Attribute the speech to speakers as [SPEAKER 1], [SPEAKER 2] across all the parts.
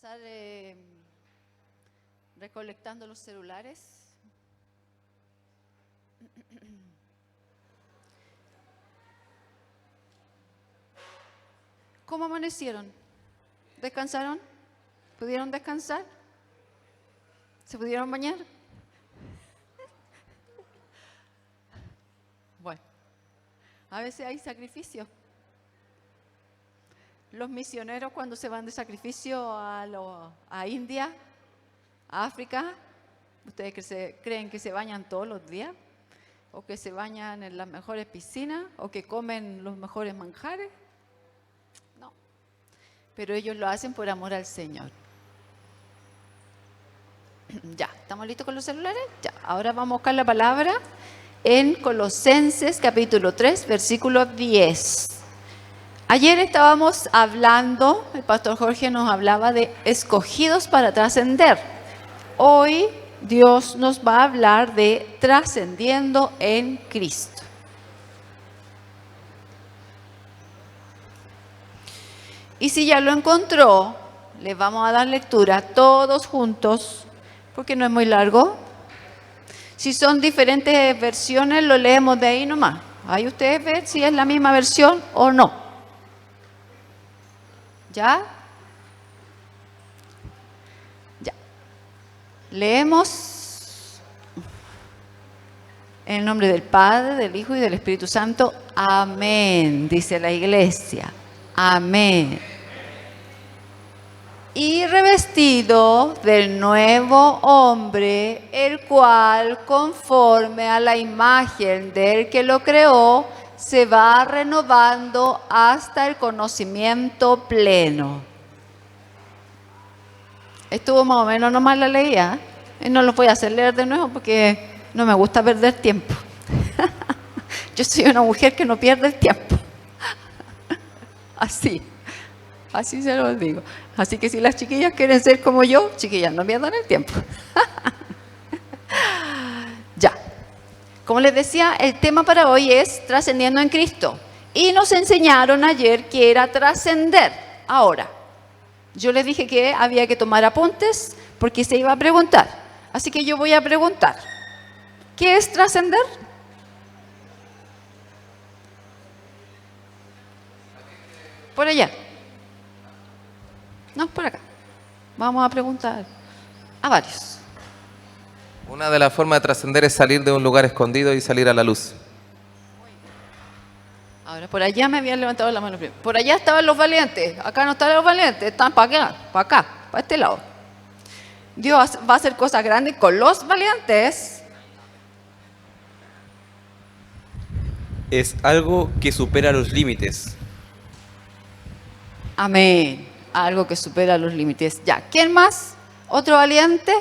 [SPEAKER 1] Estar recolectando los celulares. ¿Cómo amanecieron? ¿Descansaron? ¿Pudieron descansar? ¿Se pudieron bañar? Bueno, a veces hay sacrificio. Los misioneros cuando se van de sacrificio a India, a África, ¿ustedes creen que se bañan todos los días? ¿O que se bañan en las mejores piscinas? ¿O que comen los mejores manjares? No. Pero ellos lo hacen por amor al Señor. Ya, ¿estamos listos con los celulares? Ya, ahora vamos a buscar la palabra en Colosenses capítulo 3, versículo 10. Ayer estábamos hablando, el pastor Jorge nos hablaba de escogidos para trascender. Hoy Dios nos va a hablar de trascendiendo en Cristo. Y si ya lo encontró, le vamos a dar lectura todos juntos, porque no es muy largo. Si son diferentes versiones, lo leemos de ahí nomás. Ahí ustedes ven si es la misma versión o no. ¿Ya? Ya. Leemos en el nombre del Padre, del Hijo y del Espíritu Santo. Amén, dice la iglesia. Amén. Y revestido del nuevo hombre, el cual, conforme a la imagen del que lo creó, se va renovando hasta el conocimiento pleno. Estuvo más o menos nomás la leía. No lo voy a hacer leer de nuevo porque no me gusta perder tiempo. Yo soy una mujer que no pierde el tiempo. Así se los digo. Así que si las chiquillas quieren ser como yo, chiquillas, no pierdan el tiempo. Ya. Como les decía, el tema para hoy es trascendiendo en Cristo. Y nos enseñaron ayer que era trascender. Ahora, yo les dije que había que tomar apuntes porque se iba a preguntar. Así que yo voy a preguntar. ¿Qué es trascender? Por allá. No, por acá. Vamos a preguntar a varios.
[SPEAKER 2] Una de las formas de trascender es salir de un lugar escondido y salir a la luz.
[SPEAKER 1] Ahora, por allá me habían levantado la mano primero. Por allá estaban los valientes. Acá no están los valientes. Están para acá, para este lado. Dios va a hacer cosas grandes con los valientes.
[SPEAKER 3] Es algo que supera los límites.
[SPEAKER 1] Amén. Algo que supera los límites. Ya, ¿quién más? ¿Otro valiente?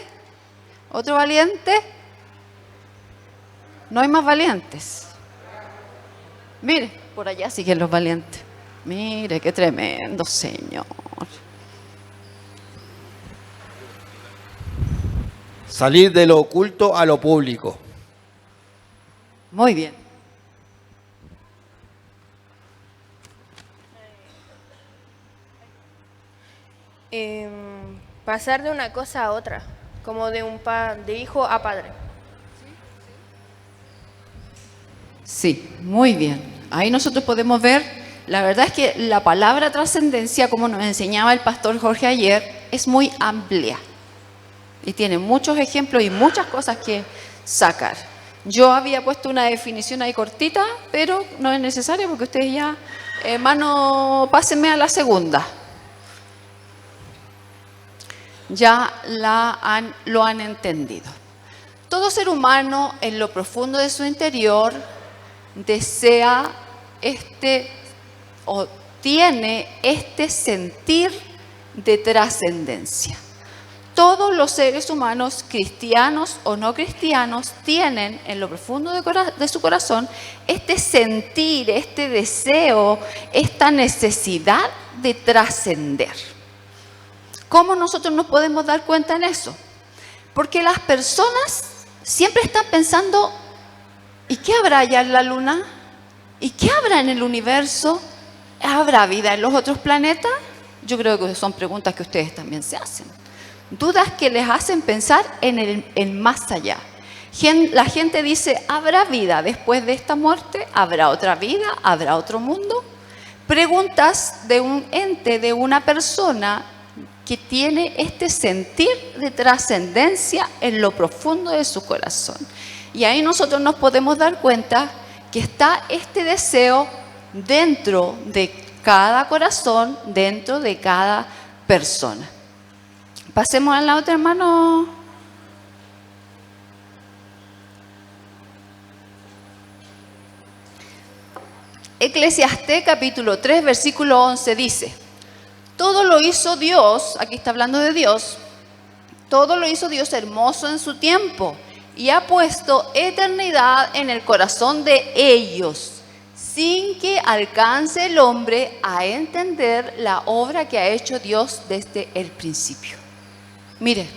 [SPEAKER 1] ¿Otro valiente? No hay más valientes. Mire, por allá siguen los valientes. Mire, qué tremendo, Señor.
[SPEAKER 4] Salir de lo oculto a lo público.
[SPEAKER 1] Muy bien.
[SPEAKER 5] Pasar de una cosa a otra, como de hijo a padre.
[SPEAKER 1] Sí, muy bien. Ahí nosotros podemos ver, la verdad es que la palabra trascendencia, como nos enseñaba el pastor Jorge ayer, es muy amplia. Y tiene muchos ejemplos y muchas cosas que sacar. Yo había puesto una definición ahí cortita, pero no es necesario porque ustedes ya, hermano, pásenme a la segunda. Ya lo han entendido. Todo ser humano en lo profundo de su interior desea o tiene este sentir de trascendencia. Todos los seres humanos, cristianos o no cristianos, tienen en lo profundo de su corazón este sentir, este deseo, esta necesidad de trascender. ¿Cómo nosotros nos podemos dar cuenta en eso? Porque las personas siempre están pensando, ¿y qué habrá allá en la luna? ¿Y qué habrá en el universo? ¿Habrá vida en los otros planetas? Yo creo que son preguntas que ustedes también se hacen. Dudas que les hacen pensar en el más allá. La gente dice, ¿habrá vida después de esta muerte? ¿Habrá otra vida? ¿Habrá otro mundo? Preguntas de un ente, de una persona que tiene este sentir de trascendencia en lo profundo de su corazón. Y ahí nosotros nos podemos dar cuenta que está este deseo dentro de cada corazón, dentro de cada persona. Pasemos a la otra, hermano. Eclesiastés capítulo 3, versículo 11 dice, todo lo hizo Dios, aquí está hablando de Dios, todo lo hizo Dios hermoso en su tiempo y ha puesto eternidad en el corazón de ellos, sin que alcance el hombre a entender la obra que ha hecho Dios desde el principio. Mire,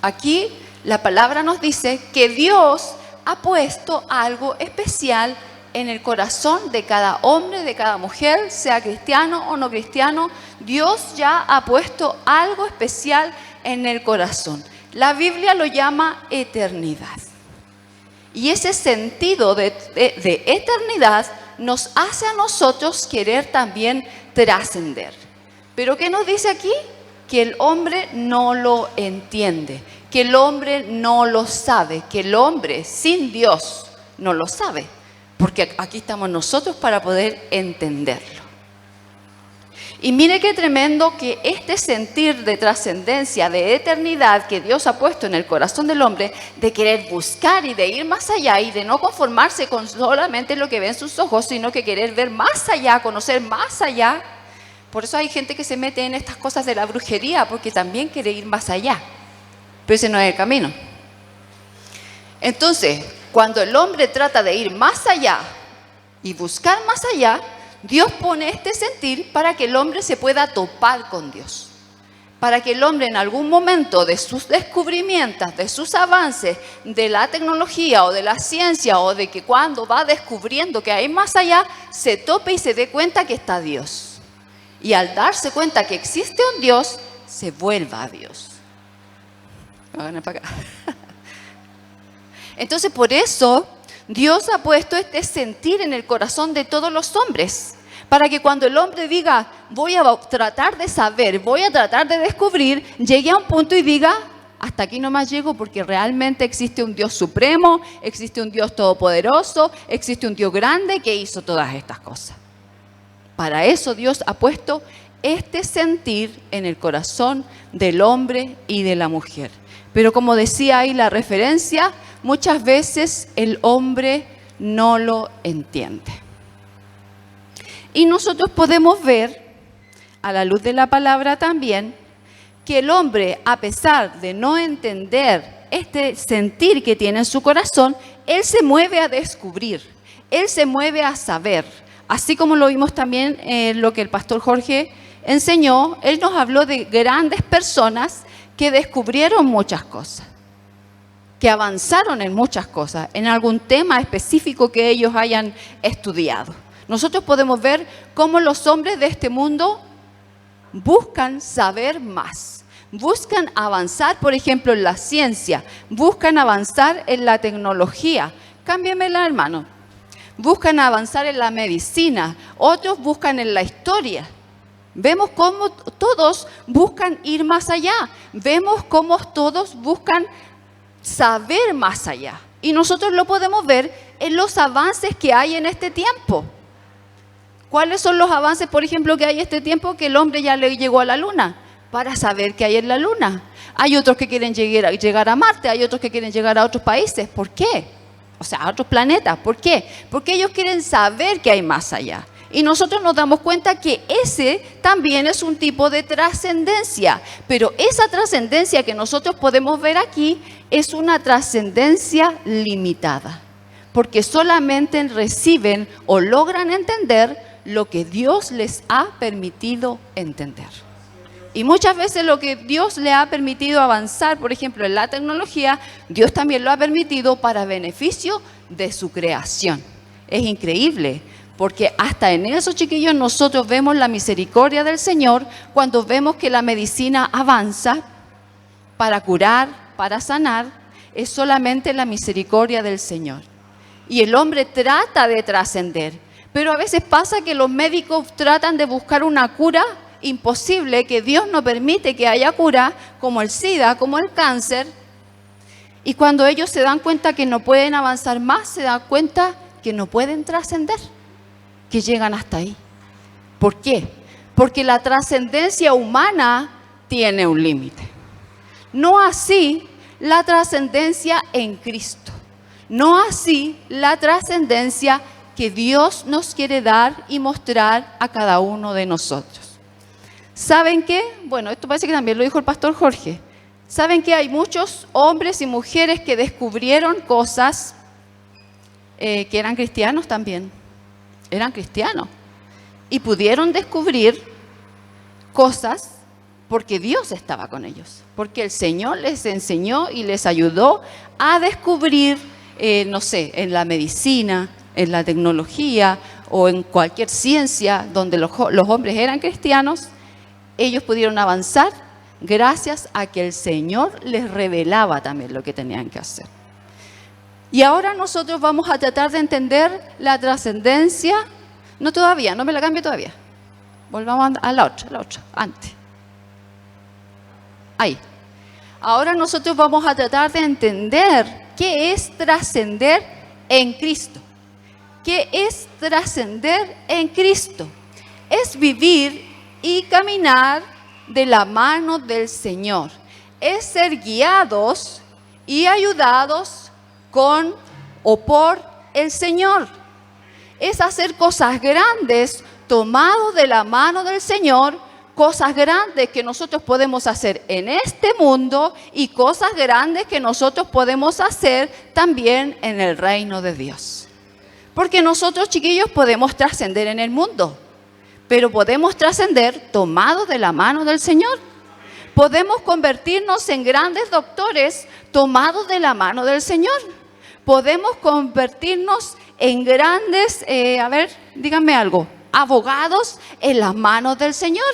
[SPEAKER 1] aquí la palabra nos dice que Dios ha puesto algo especial en el corazón de cada hombre, de cada mujer, sea cristiano o no cristiano. Dios ya ha puesto algo especial en el corazón. La Biblia lo llama eternidad. Y ese sentido de eternidad nos hace a nosotros querer también trascender. ¿Pero qué nos dice aquí? Que el hombre no lo entiende, que el hombre no lo sabe, que el hombre sin Dios no lo sabe, porque aquí estamos nosotros para poder entenderlo. Y mire qué tremendo que este sentir de trascendencia, de eternidad que Dios ha puesto en el corazón del hombre, de querer buscar y de ir más allá y de no conformarse con solamente lo que ven sus ojos, sino que querer ver más allá, conocer más allá. Por eso hay gente que se mete en estas cosas de la brujería, porque también quiere ir más allá. Pero ese no es el camino. Entonces, cuando el hombre trata de ir más allá y buscar más allá, Dios pone este sentir para que el hombre se pueda topar con Dios. Para que el hombre en algún momento de sus descubrimientos, de sus avances, de la tecnología o de la ciencia, o de que cuando va descubriendo que hay más allá, se tope y se dé cuenta que está Dios. Y al darse cuenta que existe un Dios, se vuelva a Dios. Háganme para acá. Entonces, por eso, Dios ha puesto este sentir en el corazón de todos los hombres. Para que cuando el hombre diga, voy a tratar de saber, voy a tratar de descubrir, llegue a un punto y diga, hasta aquí nomás llego porque realmente existe un Dios supremo, existe un Dios todopoderoso, existe un Dios grande que hizo todas estas cosas. Para eso Dios ha puesto este sentir en el corazón del hombre y de la mujer. Pero como decía ahí la referencia, muchas veces el hombre no lo entiende. Y nosotros podemos ver, a la luz de la palabra también, que el hombre, a pesar de no entender este sentir que tiene en su corazón, él se mueve a descubrir, él se mueve a saber. Así como lo vimos también en lo que el pastor Jorge enseñó, él nos habló de grandes personas que descubrieron muchas cosas, que avanzaron en muchas cosas, en algún tema específico que ellos hayan estudiado. Nosotros podemos ver cómo los hombres de este mundo buscan saber más, buscan avanzar, por ejemplo, en la ciencia, buscan avanzar en la tecnología. Cámbiamela, hermano. Buscan avanzar en la medicina, otros buscan en la historia. Vemos cómo todos buscan ir más allá, vemos cómo todos buscan saber más allá. Y nosotros lo podemos ver en los avances que hay en este tiempo. ¿Cuáles son los avances, por ejemplo, que hay en este tiempo? Que el hombre ya le llegó a la luna, para saber qué hay en la luna. Hay otros que quieren llegar a Marte, hay otros que quieren llegar a otros países. ¿Por qué? O sea, a otros planetas. ¿Por qué? Porque ellos quieren saber qué hay más allá. Y nosotros nos damos cuenta que ese también es un tipo de trascendencia. Pero esa trascendencia que nosotros podemos ver aquí es una trascendencia limitada. Porque solamente reciben o logran entender lo que Dios les ha permitido entender. Y muchas veces lo que Dios le ha permitido avanzar, por ejemplo, en la tecnología, Dios también lo ha permitido para beneficio de su creación. Es increíble Porque hasta en eso, chiquillos, nosotros vemos la misericordia del Señor cuando vemos que la medicina avanza para curar, para sanar. Es solamente la misericordia del Señor. Y el hombre trata de trascender. Pero a veces pasa que los médicos tratan de buscar una cura imposible, que Dios no permite que haya cura, como el SIDA, como el cáncer. Y cuando ellos se dan cuenta que no pueden avanzar más, se dan cuenta que no pueden trascender, que llegan hasta ahí. ¿Por qué? Porque la trascendencia humana tiene un límite. No así la trascendencia en Cristo. No así la trascendencia que Dios nos quiere dar y mostrar a cada uno de nosotros. ¿Saben qué? Bueno, esto parece que también lo dijo el pastor Jorge. ¿Saben que hay muchos hombres y mujeres que descubrieron cosas que eran cristianos también? Eran cristianos. Y pudieron descubrir cosas porque Dios estaba con ellos. Porque el Señor les enseñó y les ayudó a descubrir, no sé, en la medicina, en la tecnología o en cualquier ciencia donde los hombres eran cristianos, ellos pudieron avanzar gracias a que el Señor les revelaba también lo que tenían que hacer. Y ahora nosotros vamos a tratar de entender la trascendencia. No todavía, no me la cambie todavía. Volvamos a la otra, antes. Ahí. Ahora nosotros vamos a tratar de entender qué es trascender en Cristo. ¿Qué es trascender en Cristo? Es vivir y caminar de la mano del Señor. Es ser guiados y ayudados con o por el Señor. Es hacer cosas grandes tomados de la mano del Señor, cosas grandes que nosotros podemos hacer en este mundo y cosas grandes que nosotros podemos hacer también en el reino de Dios. Porque nosotros, chiquillos, podemos trascender en el mundo, pero podemos trascender tomados de la mano del Señor. Podemos convertirnos en grandes doctores tomados de la mano del Señor. Podemos convertirnos en grandes, díganme algo, abogados en las manos del Señor.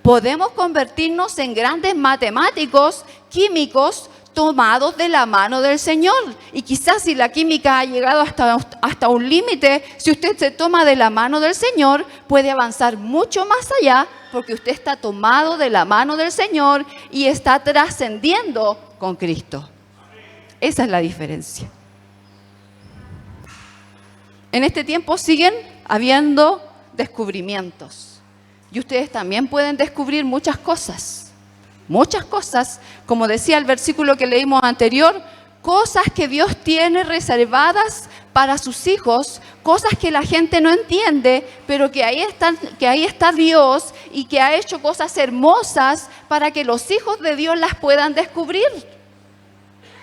[SPEAKER 1] Podemos convertirnos en grandes matemáticos, químicos, tomados de la mano del Señor. Y quizás si la química ha llegado hasta un límite, si usted se toma de la mano del Señor, puede avanzar mucho más allá, porque usted está tomado de la mano del Señor y está trascendiendo con Cristo. Esa es la diferencia. En este tiempo siguen habiendo descubrimientos. Y ustedes también pueden descubrir muchas cosas. Muchas cosas, como decía el versículo que leímos anterior, cosas que Dios tiene reservadas para sus hijos, cosas que la gente no entiende, pero que ahí está Dios y que ha hecho cosas hermosas para que los hijos de Dios las puedan descubrir.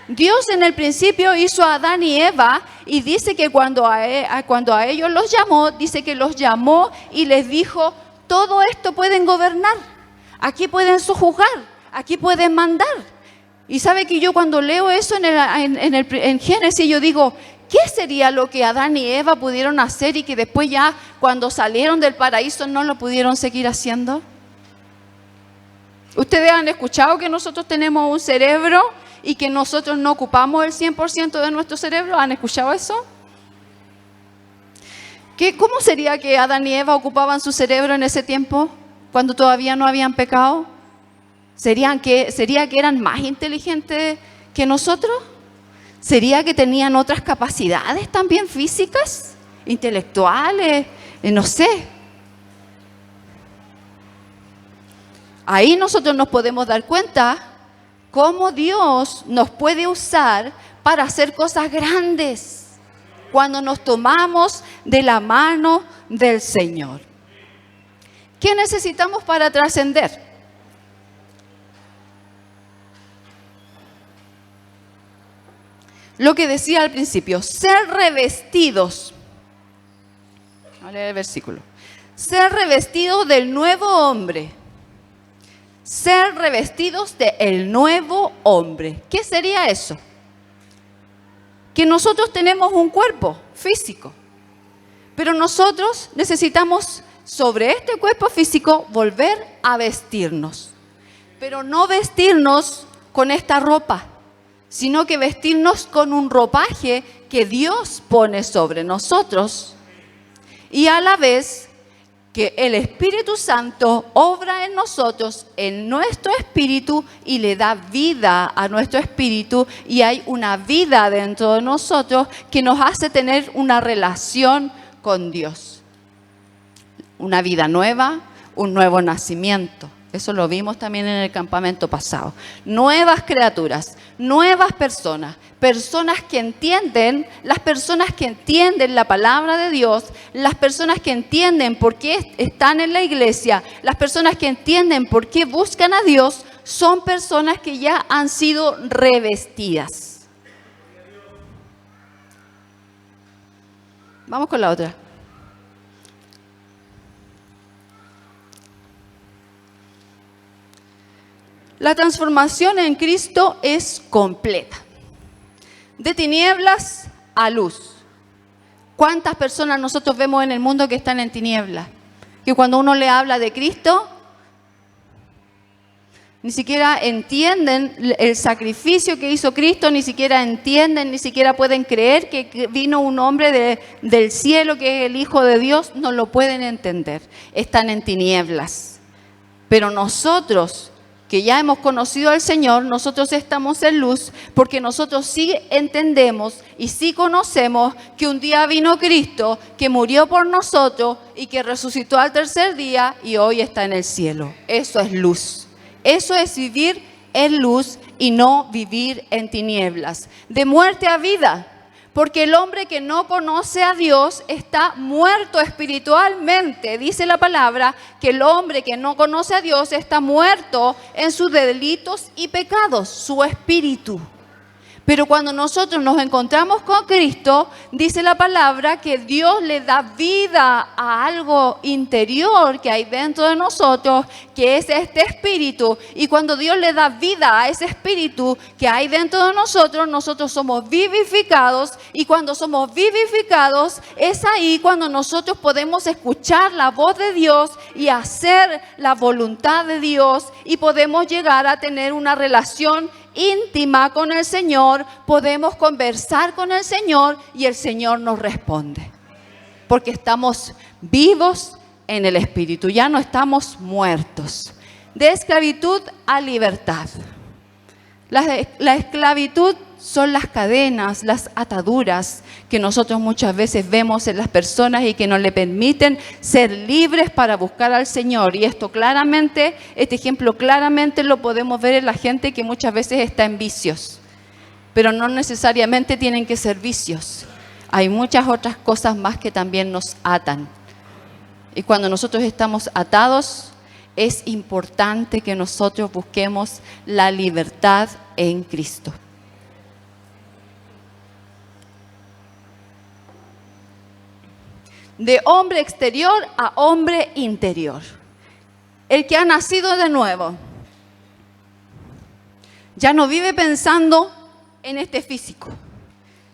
[SPEAKER 1] Dios en el principio hizo a Adán y Eva y dice que cuando a ellos los llamó, dice que los llamó y les dijo, todo esto pueden gobernar, aquí pueden sojuzgar, aquí pueden mandar. Y sabe que yo cuando leo eso en Génesis, yo digo, ¿qué sería lo que Adán y Eva pudieron hacer y que después ya cuando salieron del paraíso no lo pudieron seguir haciendo? ¿Ustedes han escuchado que nosotros tenemos un cerebro y que nosotros no ocupamos el 100% de nuestro cerebro? ¿Han escuchado eso? ¿Cómo sería que Adán y Eva ocupaban su cerebro en ese tiempo, cuando todavía no habían pecado? ¿Sería que eran más inteligentes que nosotros? ¿Sería que tenían otras capacidades también físicas, intelectuales? No sé. Ahí nosotros nos podemos dar cuenta cómo Dios nos puede usar para hacer cosas grandes cuando nos tomamos de la mano del Señor. ¿Qué necesitamos para trascender? Lo que decía al principio, ser revestidos. Vamos a leer el versículo. Ser revestidos del nuevo hombre. Ser revestidos del nuevo hombre. ¿Qué sería eso? Que nosotros tenemos un cuerpo físico, Pero nosotros necesitamos, sobre este cuerpo físico, volver a vestirnos. Pero no vestirnos con esta ropa, sino que vestirnos con un ropaje que Dios pone sobre nosotros. Y a la vez que el Espíritu Santo obra en nosotros, en nuestro espíritu, y le da vida a nuestro espíritu, y hay una vida dentro de nosotros que nos hace tener una relación con Dios. Una vida nueva, un nuevo nacimiento. Eso lo vimos también en el campamento pasado. Nuevas criaturas, nuevas personas, personas que entienden, las personas que entienden la palabra de Dios, las personas que entienden por qué están en la iglesia, las personas que entienden por qué buscan a Dios, son personas que ya han sido revestidas. Vamos con la otra. La transformación en Cristo es completa. De tinieblas a luz. ¿Cuántas personas nosotros vemos en el mundo que están en tinieblas? Que cuando uno le habla de Cristo, ni siquiera entienden el sacrificio que hizo Cristo, ni siquiera entienden, ni siquiera pueden creer que vino un hombre del cielo que es el Hijo de Dios, no lo pueden entender. Están en tinieblas. Pero nosotros, que ya hemos conocido al Señor, nosotros estamos en luz porque nosotros sí entendemos y sí conocemos que un día vino Cristo, que murió por nosotros y que resucitó al tercer día y hoy está en el cielo. Eso es luz. Eso es vivir en luz y no vivir en tinieblas. De muerte a vida. Porque el hombre que no conoce a Dios está muerto espiritualmente. Dice la palabra que el hombre que no conoce a Dios está muerto en sus delitos y pecados, su espíritu. Pero cuando nosotros nos encontramos con Cristo, dice la palabra que Dios le da vida a algo interior que hay dentro de nosotros, que es este espíritu. Y cuando Dios le da vida a ese espíritu que hay dentro de nosotros, nosotros somos vivificados. Y cuando somos vivificados, es ahí cuando nosotros podemos escuchar la voz de Dios y hacer la voluntad de Dios. Y podemos llegar a tener una relación íntima con el Señor, podemos conversar con el Señor y el Señor nos responde. Porque estamos vivos en el Espíritu, ya no estamos muertos. De esclavitud a libertad. La esclavitud son las cadenas, las ataduras que nosotros muchas veces vemos en las personas y que no le permiten ser libres para buscar al Señor. Y esto claramente, este ejemplo claramente lo podemos ver en la gente que muchas veces está en vicios. Pero no necesariamente tienen que ser vicios. Hay muchas otras cosas más que también nos atan. Y cuando nosotros estamos atados, es importante que nosotros busquemos la libertad en Cristo. De hombre exterior a hombre interior. El que ha nacido de nuevo ya no vive pensando en este físico.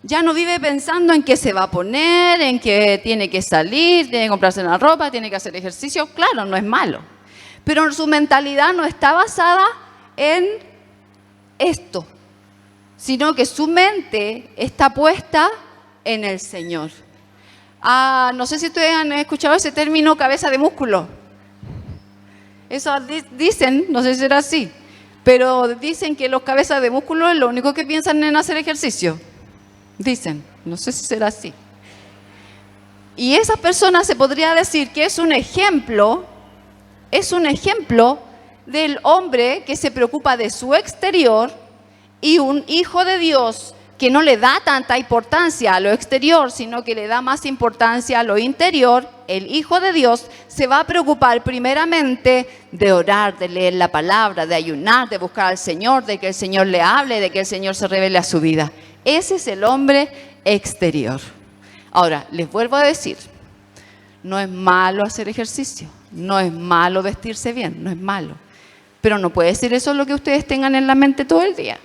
[SPEAKER 1] Ya no vive pensando en qué se va a poner, en que tiene que salir, tiene que comprarse una ropa, tiene que hacer ejercicio. Claro, no es malo. Pero su mentalidad no está basada en esto, sino que su mente está puesta en el Señor. No sé si ustedes han escuchado ese término cabeza de músculo. Eso dicen, no sé si será así, pero dicen que los cabezas de músculo es lo único que piensan en hacer ejercicio. Dicen, no sé si será así. Y esa persona se podría decir que es un ejemplo del hombre que se preocupa de su exterior y un hijo de Dios que no le da tanta importancia a lo exterior, sino que le da más importancia a lo interior. El Hijo de Dios se va a preocupar primeramente de orar, de leer la palabra, de ayunar, de buscar al Señor, de que el Señor le hable, de que el Señor se revele a su vida. Ese es el hombre exterior. Ahora, les vuelvo a decir, no es malo hacer ejercicio, no es malo vestirse bien, no es malo. Pero no puede ser eso lo que ustedes tengan en la mente todo el día.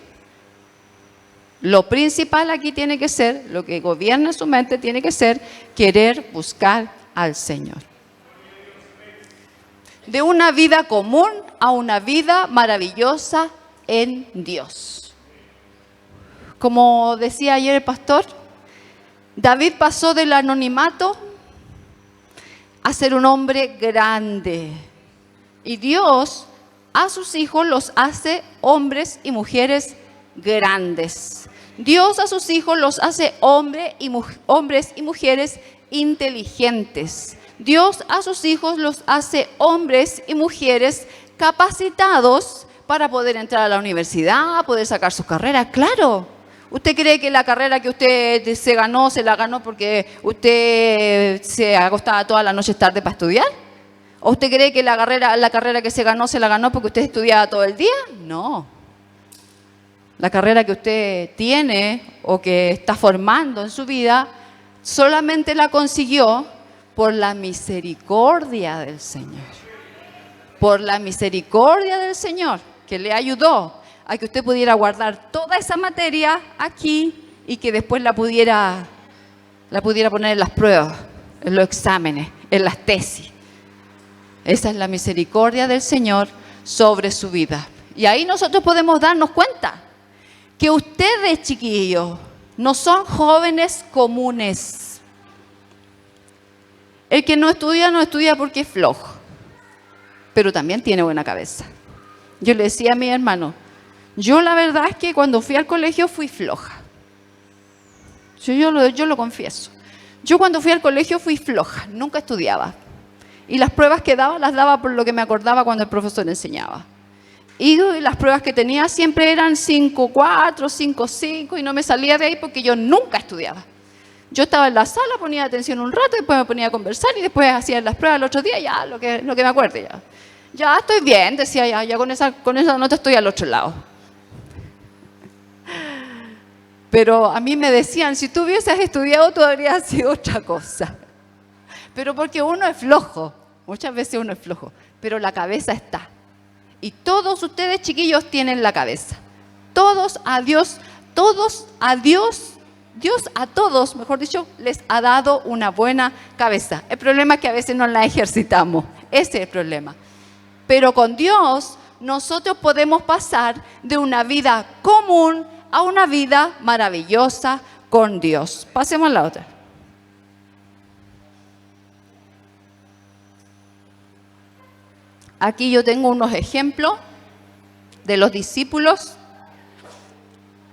[SPEAKER 1] Lo principal aquí tiene que ser, lo que gobierna su mente tiene que ser querer buscar al Señor. De una vida común a una vida maravillosa en Dios. Como decía ayer el pastor, David pasó del anonimato a ser un hombre grande. Y Dios a sus hijos los hace hombres y mujeres grandes. Dios a sus hijos los hace hombres y mujeres inteligentes. Dios a sus hijos los hace hombres y mujeres capacitados para poder entrar a la universidad, poder sacar sus carreras. Claro, ¿usted cree que la carrera que usted se la ganó porque usted se acostaba toda la noche tarde para estudiar? ¿O usted cree que la carrera que se la ganó porque usted estudiaba todo el día? No. La carrera que usted tiene o que está formando en su vida solamente la consiguió por la misericordia del Señor. Por la misericordia del Señor que le ayudó a que usted pudiera guardar toda esa materia aquí y que después la pudiera poner en las pruebas, en los exámenes, en las tesis. Esa es la misericordia del Señor sobre su vida. Y ahí nosotros podemos darnos cuenta que ustedes, chiquillos, no son jóvenes comunes. El que no estudia porque es flojo, pero también tiene buena cabeza. Yo le decía a mi hermano, yo la verdad es que cuando fui al colegio fui floja. Yo lo confieso. Yo cuando fui al colegio fui floja, nunca estudiaba. Y las pruebas que daba, las daba por lo que me acordaba cuando el profesor enseñaba. Y las pruebas que tenía siempre eran 5.4, 5.5 y no me salía de ahí porque yo nunca estudiaba. Yo estaba en la sala, ponía atención un rato, después me ponía a conversar y después hacía las pruebas el otro día, ya lo que me acuerde ya. Ya estoy bien, decía ya con esa nota estoy al otro lado. Pero a mí me decían, si tú hubieses estudiado, tú habrías sido otra cosa. Pero porque uno es flojo, muchas veces uno es flojo, pero la cabeza está. Y todos ustedes, chiquillos, tienen la cabeza. Todos a Dios, Dios a todos, mejor dicho, les ha dado una buena cabeza. El problema es que a veces no la ejercitamos, ese es el problema. Pero con Dios nosotros podemos pasar de una vida común a una vida maravillosa con Dios. Pasemos a la otra. Aquí yo tengo unos ejemplos de los discípulos.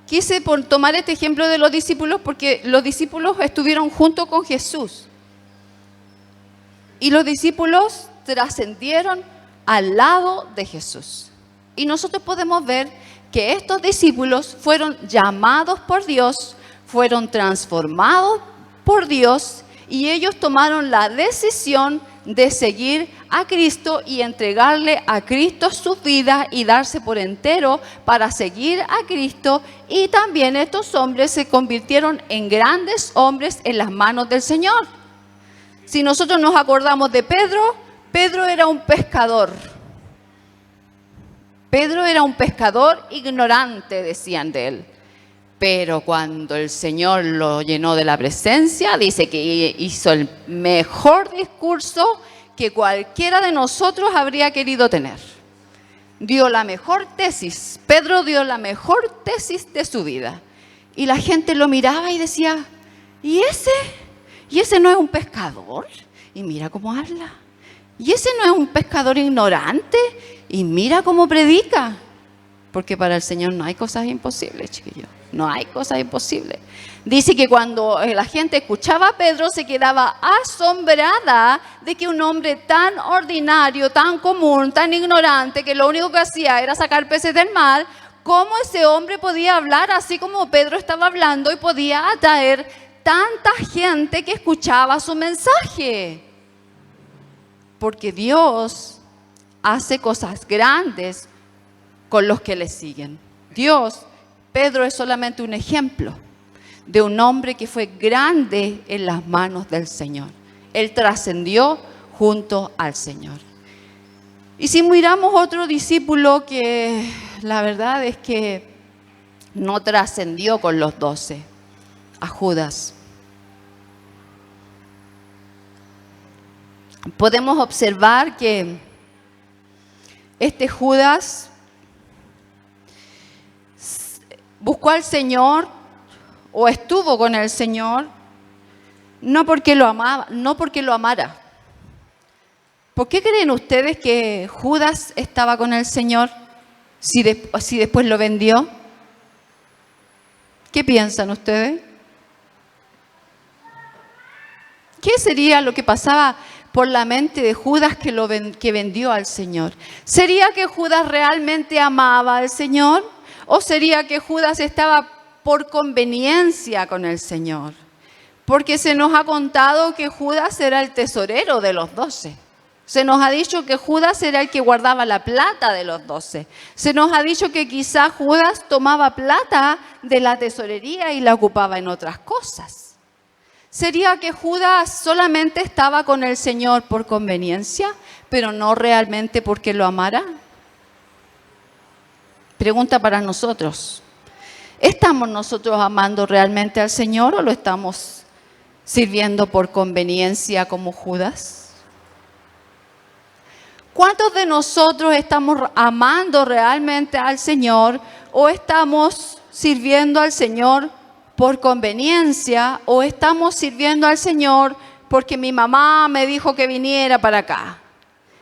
[SPEAKER 1] Quise tomar este ejemplo de los discípulos porque los discípulos estuvieron junto con Jesús. Y los discípulos trascendieron al lado de Jesús. Y nosotros podemos ver que estos discípulos fueron llamados por Dios, fueron transformados por Dios y ellos tomaron la decisión de seguir a Cristo y entregarle a Cristo sus vidas y darse por entero para seguir a Cristo. Y también estos hombres se convirtieron en grandes hombres en las manos del Señor. Si nosotros nos acordamos de Pedro, Pedro era un pescador. Pedro era un pescador ignorante, decían de él. Pero cuando el Señor lo llenó de la presencia, dice que hizo el mejor discurso que cualquiera de nosotros habría querido tener. Dio la mejor tesis. Pedro dio la mejor tesis de su vida. Y la gente lo miraba y decía, ¿y ese no es un pescador? Y mira cómo habla. ¿Y ese no es un pescador ignorante? Y mira cómo predica. Porque para el Señor no hay cosas imposibles, chiquillos. No hay cosas imposibles. Dice que cuando la gente escuchaba a Pedro se quedaba asombrada de que un hombre tan ordinario, tan común, tan ignorante, que lo único que hacía era sacar peces del mar, cómo ese hombre podía hablar así como Pedro estaba hablando y podía atraer tanta gente que escuchaba su mensaje. Porque Dios hace cosas grandes con los que le siguen. Pedro es solamente un ejemplo de un hombre que fue grande en las manos del Señor. Él trascendió junto al Señor. Y si miramos otro discípulo que la verdad es que no trascendió con los 12, a Judas. Podemos observar que este Judas buscó al Señor o estuvo con el Señor no porque lo amaba, no porque lo amara. ¿Por qué creen ustedes que Judas estaba con el Señor si después lo vendió? ¿Qué piensan ustedes? ¿Qué sería lo que pasaba por la mente de Judas que vendió al Señor? ¿Sería que Judas realmente amaba al Señor? ¿O sería que Judas estaba por conveniencia con el Señor? Porque se nos ha contado que Judas era el tesorero de los 12. Se nos ha dicho que Judas era el que guardaba la plata de los 12. Se nos ha dicho que quizá Judas tomaba plata de la tesorería y la ocupaba en otras cosas. ¿Sería que Judas solamente estaba con el Señor por conveniencia, pero no realmente porque lo amara? Pregunta para nosotros. ¿Estamos nosotros amando realmente al Señor o lo estamos sirviendo por conveniencia como Judas? ¿Cuántos de nosotros estamos amando realmente al Señor o estamos sirviendo al Señor por conveniencia o estamos sirviendo al Señor porque mi mamá me dijo que viniera para acá,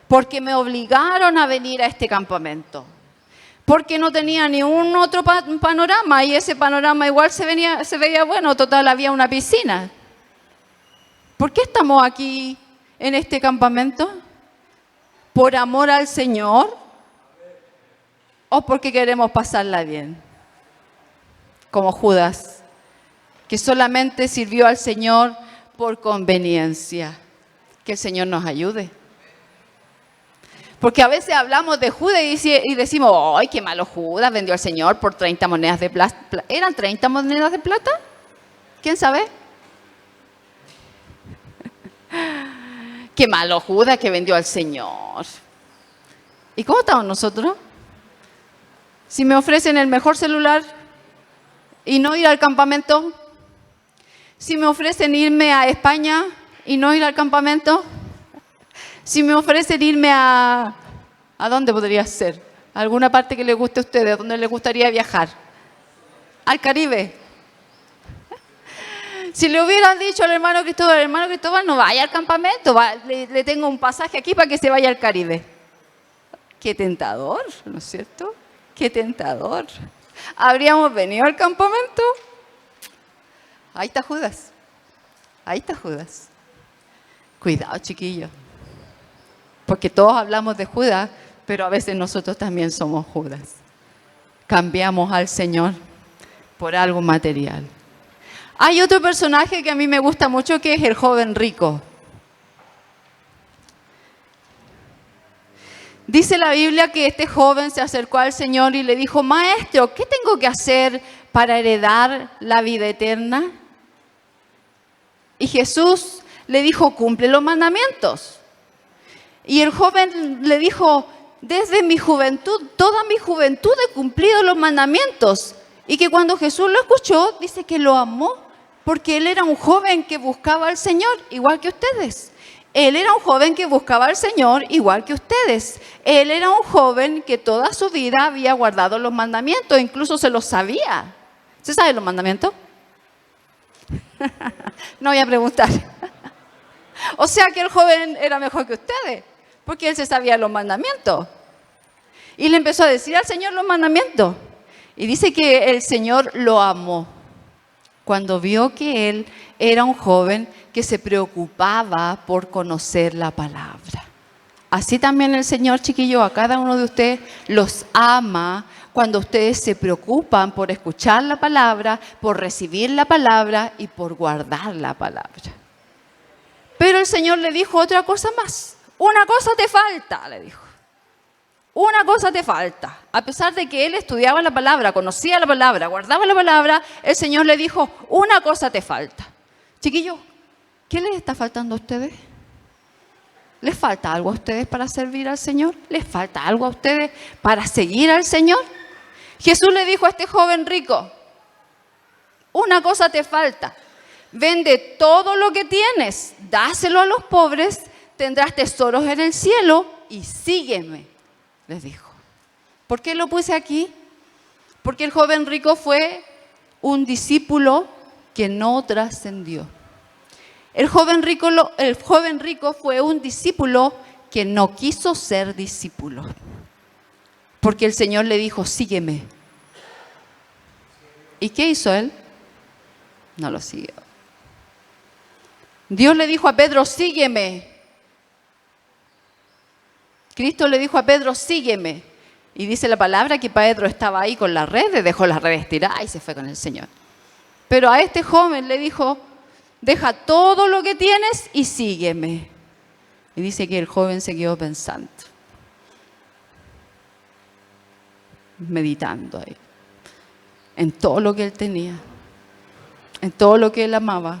[SPEAKER 1] porque me obligaron a venir a este campamento, porque no tenía ni un otro panorama y ese panorama igual se veía bueno, total había una piscina? ¿Por qué estamos aquí en este campamento? ¿Por amor al Señor o porque queremos pasarla bien? Como Judas, que solamente sirvió al Señor por conveniencia. Que el Señor nos ayude. Porque a veces hablamos de Judas y decimos, ¡ay, qué malo Judas! Vendió al Señor por 30 monedas de plata. ¿Eran 30 monedas de plata? ¿Quién sabe? Qué malo Judas que vendió al Señor. ¿Y cómo estamos nosotros? Si me ofrecen el mejor celular y no ir al campamento. Si me ofrecen irme a España y no ir al campamento. Si me ofrecen irme ¿a dónde podría ser? ¿A alguna parte que les guste a ustedes? ¿A dónde les gustaría viajar? Al Caribe. Si le hubieran dicho al hermano Cristóbal, no vaya al campamento, le tengo un pasaje aquí para que se vaya al Caribe. Qué tentador, ¿no es cierto? Qué tentador. ¿Habríamos venido al campamento? Ahí está Judas. Ahí está Judas. Cuidado, chiquillos. Porque todos hablamos de Judas, pero a veces nosotros también somos Judas. Cambiamos al Señor por algo material. Hay otro personaje que a mí me gusta mucho, que es el joven rico. Dice la Biblia que este joven se acercó al Señor y le dijo, Maestro, ¿qué tengo que hacer para heredar la vida eterna? Y Jesús le dijo, cumple los mandamientos. Y el joven le dijo, desde mi juventud, toda mi juventud he cumplido los mandamientos. Y que cuando Jesús lo escuchó, dice que lo amó, porque él era un joven que buscaba al Señor, igual que ustedes. Él era un joven que buscaba al Señor, igual que ustedes. Él era un joven que toda su vida había guardado los mandamientos, incluso se los sabía. ¿Se saben los mandamientos? No voy a preguntar. O sea que el joven era mejor que ustedes, porque él se sabía los mandamientos. Y le empezó a decir al Señor los mandamientos. Y dice que el Señor lo amó cuando vio que él era un joven que se preocupaba por conocer la palabra. Así también el Señor, chiquillos, a cada uno de ustedes los ama cuando ustedes se preocupan por escuchar la palabra, por recibir la palabra y por guardar la palabra. Pero el Señor le dijo otra cosa más. Una cosa te falta, le dijo. Una cosa te falta. A pesar de que él estudiaba la palabra, conocía la palabra, guardaba la palabra, el Señor le dijo, una cosa te falta. Chiquillos, ¿qué les está faltando a ustedes? ¿Les falta algo a ustedes para servir al Señor? ¿Les falta algo a ustedes para seguir al Señor? Jesús le dijo a este joven rico, una cosa te falta, vende todo lo que tienes, dáselo a los pobres, tendrás tesoros en el cielo y sígueme, les dijo. ¿Por qué lo puse aquí? Porque el joven rico fue un discípulo que no trascendió. El joven rico fue un discípulo que no quiso ser discípulo. Porque el Señor le dijo, sígueme. ¿Y qué hizo él? No lo siguió. Dios le dijo a Pedro, sígueme. Cristo le dijo a Pedro, sígueme. Y dice la palabra que Pedro estaba ahí con las redes, dejó las redes tiradas y se fue con el Señor. Pero a este joven le dijo, deja todo lo que tienes y sígueme. Y dice que el joven se quedó pensando, meditando ahí, en todo lo que él tenía, en todo lo que él amaba.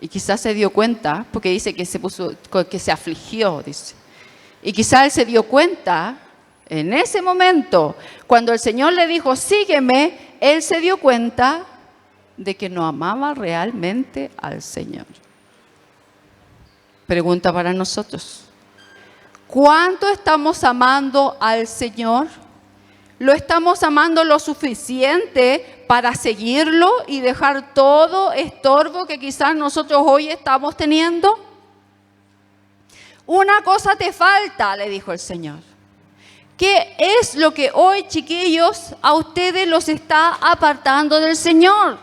[SPEAKER 1] Y quizás se dio cuenta, porque dice que se afligió, dice. Y quizás él se dio cuenta, en ese momento, cuando el Señor le dijo, sígueme, él se dio cuenta de que no amaba realmente al Señor. Pregunta para nosotros, ¿cuánto estamos amando al Señor? ¿Lo estamos amando lo suficiente para seguirlo y dejar todo estorbo que quizás nosotros hoy estamos teniendo? Una cosa te falta, le dijo el Señor. ¿Qué es lo que hoy, chiquillos, a ustedes los está apartando del Señor?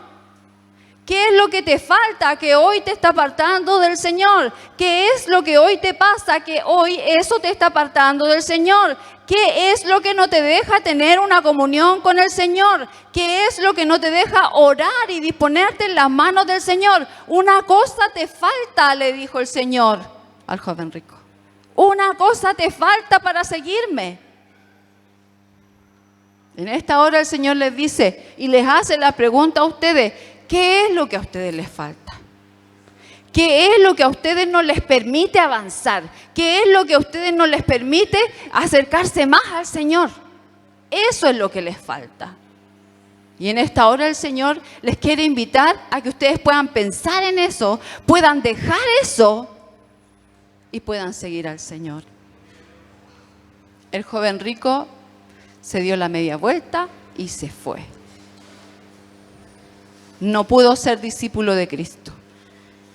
[SPEAKER 1] ¿Qué es lo que te falta que hoy te está apartando del Señor? ¿Qué es lo que hoy te pasa que hoy eso te está apartando del Señor? ¿Qué es lo que no te deja tener una comunión con el Señor? ¿Qué es lo que no te deja orar y disponerte en las manos del Señor? Una cosa te falta, le dijo el Señor al joven rico. Una cosa te falta para seguirme. En esta hora el Señor les dice y les hace la pregunta a ustedes, ¿qué es lo que a ustedes les falta? ¿Qué es lo que a ustedes no les permite avanzar? ¿Qué es lo que a ustedes no les permite acercarse más al Señor? Eso es lo que les falta. Y en esta hora el Señor les quiere invitar a que ustedes puedan pensar en eso, puedan dejar eso y puedan seguir al Señor. El joven rico se dio la media vuelta y se fue. No pudo ser discípulo de Cristo.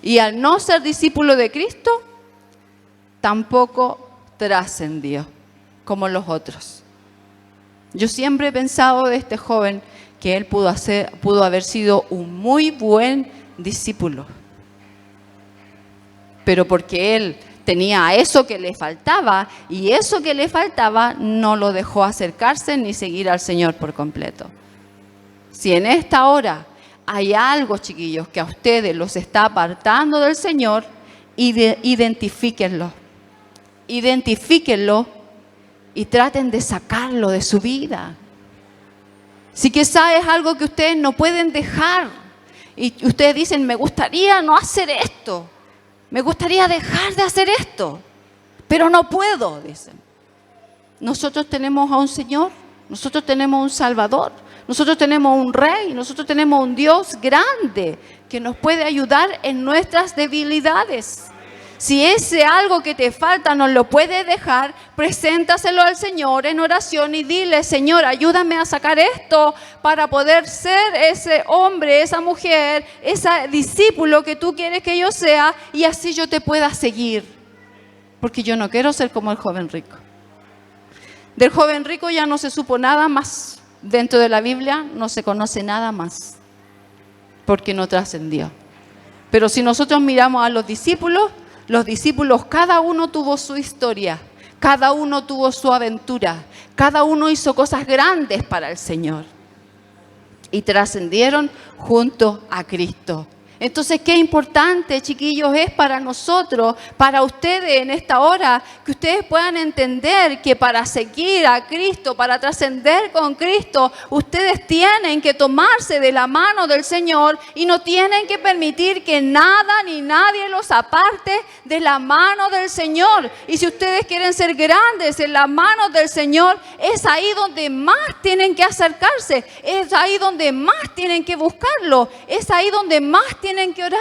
[SPEAKER 1] Y al no ser discípulo de Cristo, tampoco trascendió como los otros. Yo siempre he pensado de este joven que él pudo haber sido un muy buen discípulo. Pero porque él tenía eso que le faltaba y eso que le faltaba no lo dejó acercarse ni seguir al Señor por completo. Si en esta hora hay algo, chiquillos, que a ustedes los está apartando del Señor, identifíquenlo. Identifíquenlo y traten de sacarlo de su vida. Si quizás es algo que ustedes no pueden dejar y ustedes dicen, me gustaría no hacer esto, me gustaría dejar de hacer esto, pero no puedo, dicen. Nosotros tenemos a un Señor, nosotros tenemos un Salvador, nosotros tenemos un Rey, nosotros tenemos un Dios grande que nos puede ayudar en nuestras debilidades. Si ese algo que te falta no lo puedes dejar, preséntaselo al Señor en oración y dile, Señor, ayúdame a sacar esto para poder ser ese hombre, esa mujer, ese discípulo que tú quieres que yo sea y así yo te pueda seguir. Porque yo no quiero ser como el joven rico. Del joven rico ya no se supo nada más. Dentro de la Biblia no se conoce nada más, porque no trascendió. Pero si nosotros miramos a los discípulos cada uno tuvo su historia, cada uno tuvo su aventura, cada uno hizo cosas grandes para el Señor. Y trascendieron junto a Cristo. Entonces, qué importante, chiquillos, es para nosotros, para ustedes en esta hora, que ustedes puedan entender que para seguir a Cristo, para trascender con Cristo, ustedes tienen que tomarse de la mano del Señor y no tienen que permitir que nada ni nadie los aparte de la mano del Señor. Y si ustedes quieren ser grandes en la mano del Señor, es ahí donde más tienen que acercarse, es ahí donde más tienen que buscarlo, es ahí donde más tienen que orar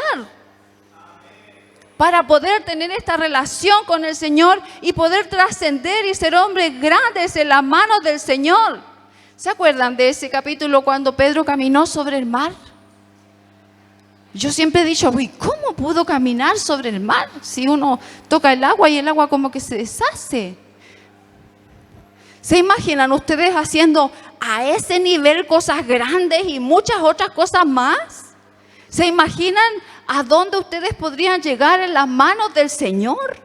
[SPEAKER 1] para poder tener esta relación con el Señor y poder trascender y ser hombres grandes en las manos del Señor. ¿Se acuerdan de ese capítulo cuando Pedro caminó sobre el mar? Yo siempre he dicho, uy, ¿cómo pudo caminar sobre el mar? Si uno toca el agua y el agua como que se deshace. ¿Se imaginan ustedes haciendo a ese nivel cosas grandes y muchas otras cosas más? ¿Se imaginan a dónde ustedes podrían llegar en las manos del Señor?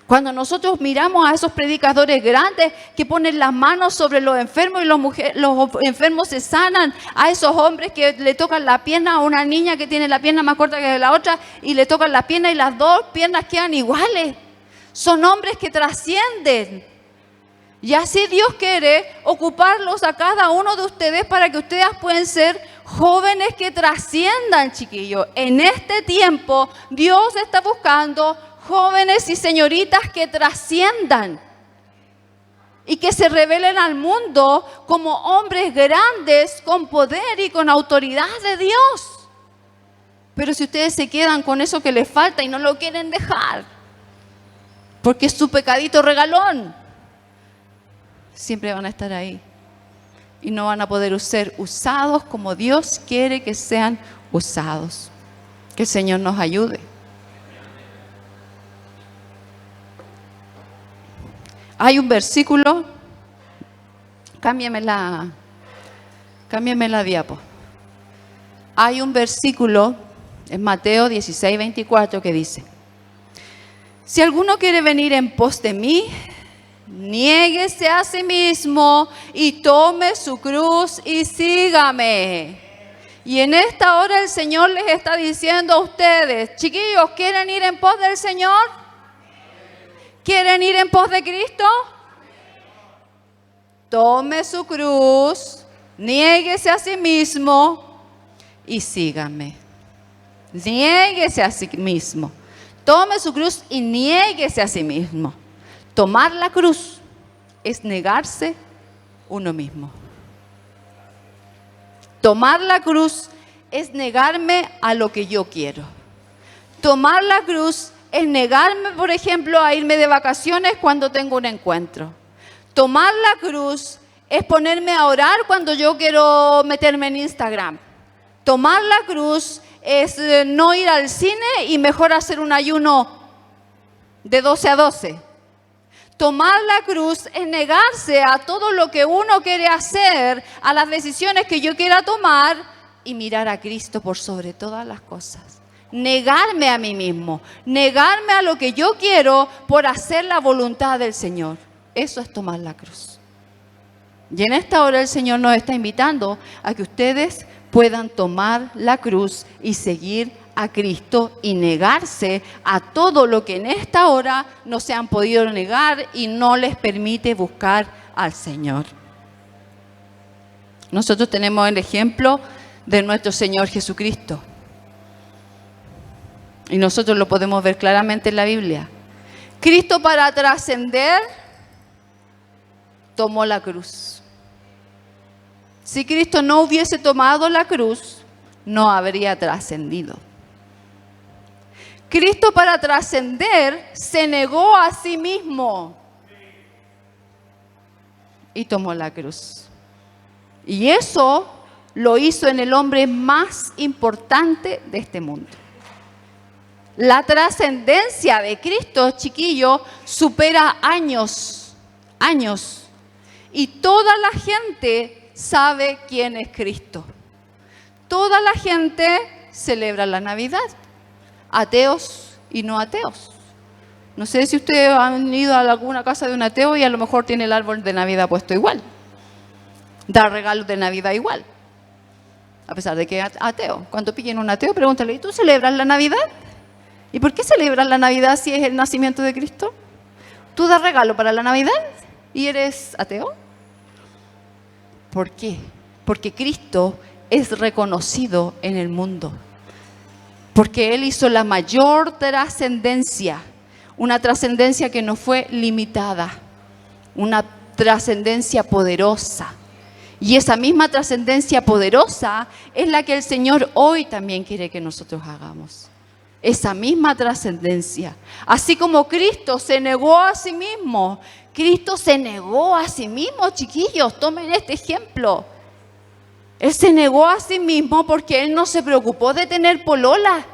[SPEAKER 1] Cuando nosotros miramos a esos predicadores grandes que ponen las manos sobre los enfermos y los enfermos se sanan, a esos hombres que le tocan la pierna a una niña que tiene la pierna más corta que la otra y le tocan la pierna y las dos piernas quedan iguales. Son hombres que trascienden. Y así Dios quiere ocuparlos a cada uno de ustedes para que ustedes puedan ser jóvenes que trasciendan, chiquillos. En este tiempo Dios está buscando jóvenes y señoritas que trasciendan y que se revelen al mundo como hombres grandes con poder y con autoridad de Dios. Pero si ustedes se quedan con eso que les falta y no lo quieren dejar, porque es su pecadito regalón, siempre van a estar ahí y no van a poder ser usados como Dios quiere que sean usados. Que el Señor nos ayude. Hay un versículo, cámbiame la diapo. Hay un versículo en Mateo 16:24 que dice: si alguno quiere venir en pos de mí, niéguese a sí mismo y tome su cruz y sígame. Y en esta hora el Señor les está diciendo a ustedes, chiquillos, ¿quieren ir en pos del Señor? ¿Quieren ir en pos de Cristo? Tome su cruz, niéguese a sí mismo y sígame. Niéguese a sí mismo. Tome su cruz y niéguese a sí mismo. Tomar la cruz es negarse uno mismo. Tomar la cruz es negarme a lo que yo quiero. Tomar la cruz es negarme, por ejemplo, a irme de vacaciones cuando tengo un encuentro. Tomar la cruz es ponerme a orar cuando yo quiero meterme en Instagram. Tomar la cruz es no ir al cine y mejor hacer un ayuno de 12 a 12. Tomar la cruz es negarse a todo lo que uno quiere hacer, a las decisiones que yo quiera tomar y mirar a Cristo por sobre todas las cosas. Negarme a mí mismo, negarme a lo que yo quiero por hacer la voluntad del Señor. Eso es tomar la cruz. Y en esta hora el Señor nos está invitando a que ustedes puedan tomar la cruz y seguir a Cristo y negarse a todo lo que en esta hora no se han podido negar y no les permite buscar al Señor. Nosotros tenemos el ejemplo de nuestro Señor Jesucristo. Y nosotros lo podemos ver claramente en la Biblia. Cristo, para trascender, tomó la cruz. Si Cristo no hubiese tomado la cruz, no habría trascendido. Cristo, para trascender, se negó a sí mismo y tomó la cruz. Y eso lo hizo en el hombre más importante de este mundo. La trascendencia de Cristo, chiquillo, supera años. Y toda la gente sabe quién es Cristo. Toda la gente celebra la Navidad. Ateos y no ateos. No sé si ustedes han ido a alguna casa de un ateo y a lo mejor tiene el árbol de Navidad puesto igual. Da regalos de Navidad igual. a pesar de que es ateo. Cuando pillen un ateo, pregúntale, ¿y tú celebras la Navidad? ¿Y por qué celebras la Navidad si es el nacimiento de Cristo? ¿Tú das regalo para la Navidad y eres ateo? ¿Por qué? Porque Cristo es reconocido en el mundo. Porque Él hizo la mayor trascendencia, una trascendencia que no fue limitada, una trascendencia poderosa. Y esa misma trascendencia poderosa es la que el Señor hoy también quiere que nosotros hagamos. Esa misma trascendencia. Así como Cristo se negó a sí mismo. Cristo se negó a sí mismo, chiquillos, tomen este ejemplo. Él se negó a sí mismo porque Él no se preocupó de tener polola.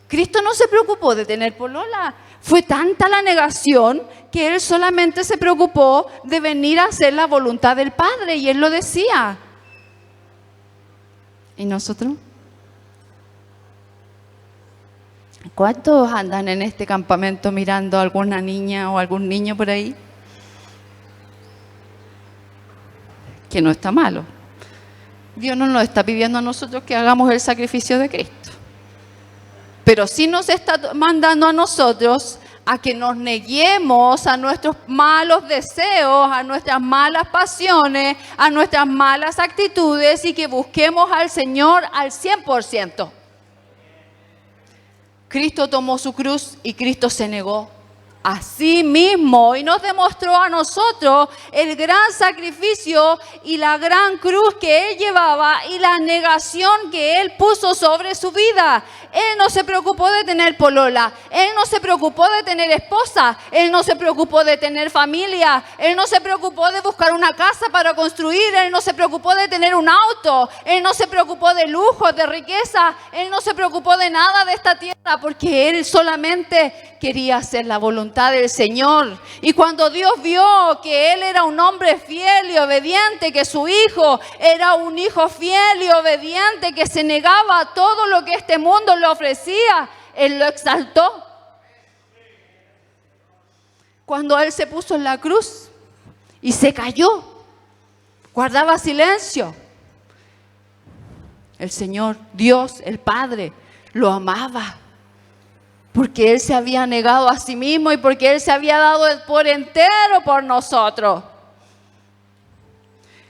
[SPEAKER 1] Cristo no se preocupó de tener polola. Fue tanta la negación que Él solamente se preocupó de venir a hacer la voluntad del Padre. Y Él lo decía. ¿Y nosotros? ¿Cuántos andan en este campamento mirando a alguna niña o algún niño por ahí? Que no está malo. Dios no nos está pidiendo a nosotros que hagamos el sacrificio de Cristo. Pero sí nos está mandando a nosotros a que nos neguemos a nuestros malos deseos, a nuestras malas pasiones, a nuestras malas actitudes y que busquemos al Señor al 100%. Cristo tomó su cruz y Cristo se negó a sí mismo y nos demostró a nosotros el gran sacrificio y la gran cruz que Él llevaba y la negación que Él puso sobre su vida. Él no se preocupó de tener polola, Él no se preocupó de tener esposa, Él no se preocupó de tener familia, Él no se preocupó de buscar una casa para construir, Él no se preocupó de tener un auto, Él no se preocupó de lujos, de riqueza, Él no se preocupó de nada de esta tierra porque Él solamente quería hacer la voluntad del Señor. Y cuando Dios vio que Él era un hombre fiel y obediente, que su hijo era un hijo fiel y obediente, que se negaba a todo lo que este mundo le ofrecía, Él lo exaltó. Cuando Él se puso en la cruz y se cayó, guardaba silencio, el Señor, Dios, el Padre, lo amaba. Porque Él se había negado a sí mismo y porque Él se había dado por entero por nosotros.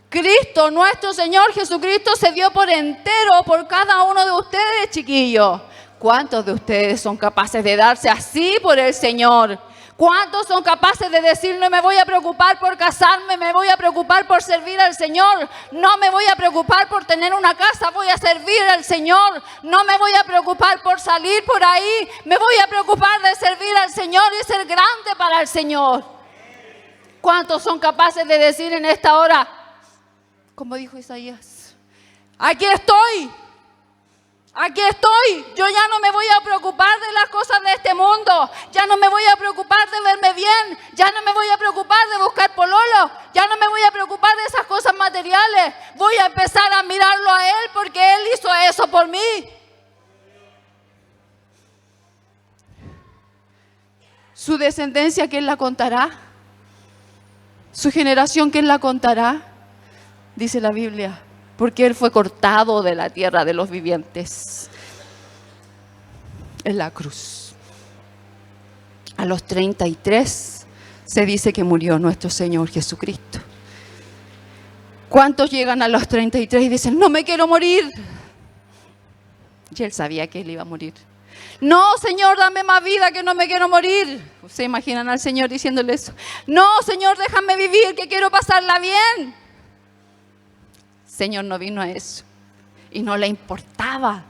[SPEAKER 1] Cristo, nuestro Señor Jesucristo, se dio por entero por cada uno de ustedes, chiquillos. ¿Cuántos de ustedes son capaces de darse así por el Señor? ¿Cuántos son capaces de decir, no me voy a preocupar por casarme, me voy a preocupar por servir al Señor? No me voy a preocupar por tener una casa, voy a servir al Señor. No me voy a preocupar por salir por ahí, me voy a preocupar de servir al Señor y ser grande para el Señor. ¿Cuántos son capaces de decir en esta hora, como dijo Isaías, aquí estoy? Aquí estoy, yo ya no me voy a preocupar de las cosas de este mundo, ya no me voy a preocupar de verme bien, ya no me voy a preocupar de buscar pololo, ya no me voy a preocupar de esas cosas materiales, voy a empezar a mirarlo a Él porque Él hizo eso por mí. Su descendencia, ¿quién la contará? Su generación, ¿quién la contará? Dice la Biblia. Porque Él fue cortado de la tierra de los vivientes en la cruz. A los 33 se dice que murió nuestro Señor Jesucristo. ¿Cuántos llegan a los 33 y dicen, no me quiero morir? Y Él sabía que Él iba a morir. No, Señor, dame más vida, que no me quiero morir. ¿Se imaginan al Señor diciéndole eso? No, Señor, déjame vivir, que quiero pasarla bien. Señor no vino a eso y no le importaba,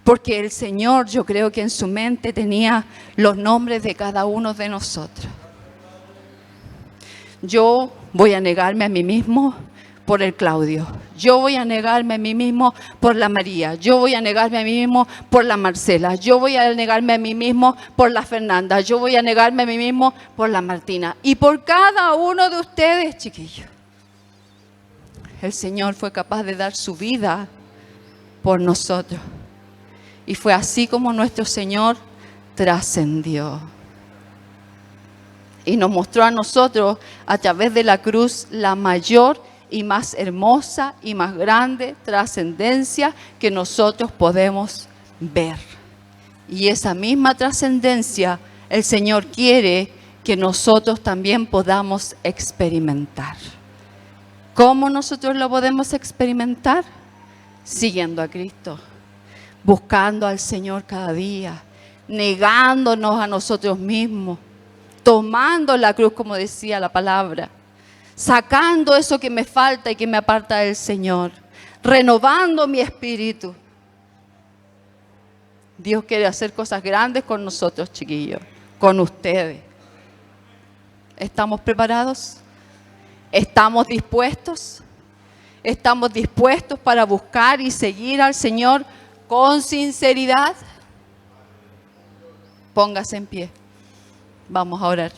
[SPEAKER 1] porque el Señor, yo creo que en su mente tenía los nombres de cada uno de nosotros. Yo voy a negarme a mí mismo por el Claudio, yo voy a negarme a mí mismo por la María, yo voy a negarme a mí mismo por la Marcela, yo voy a negarme a mí mismo por la Fernanda, yo voy a negarme a mí mismo por la Martina y por cada uno de ustedes, chiquillos. El Señor fue capaz de dar su vida por nosotros. Y fue así como nuestro Señor trascendió. Y nos mostró a nosotros a través de la cruz la mayor y más hermosa y más grande trascendencia que nosotros podemos ver. Y esa misma trascendencia el Señor quiere que nosotros también podamos experimentar. ¿Cómo nosotros lo podemos experimentar? Siguiendo a Cristo, buscando al Señor cada día, negándonos a nosotros mismos, tomando la cruz, como decía la palabra, sacando eso que me falta y que me aparta del Señor, renovando mi espíritu. Dios quiere hacer cosas grandes con nosotros, chiquillos, con ustedes. ¿Estamos preparados? ¿Estamos dispuestos? ¿Estamos dispuestos para buscar y seguir al Señor con sinceridad? Póngase en pie. Vamos a orar.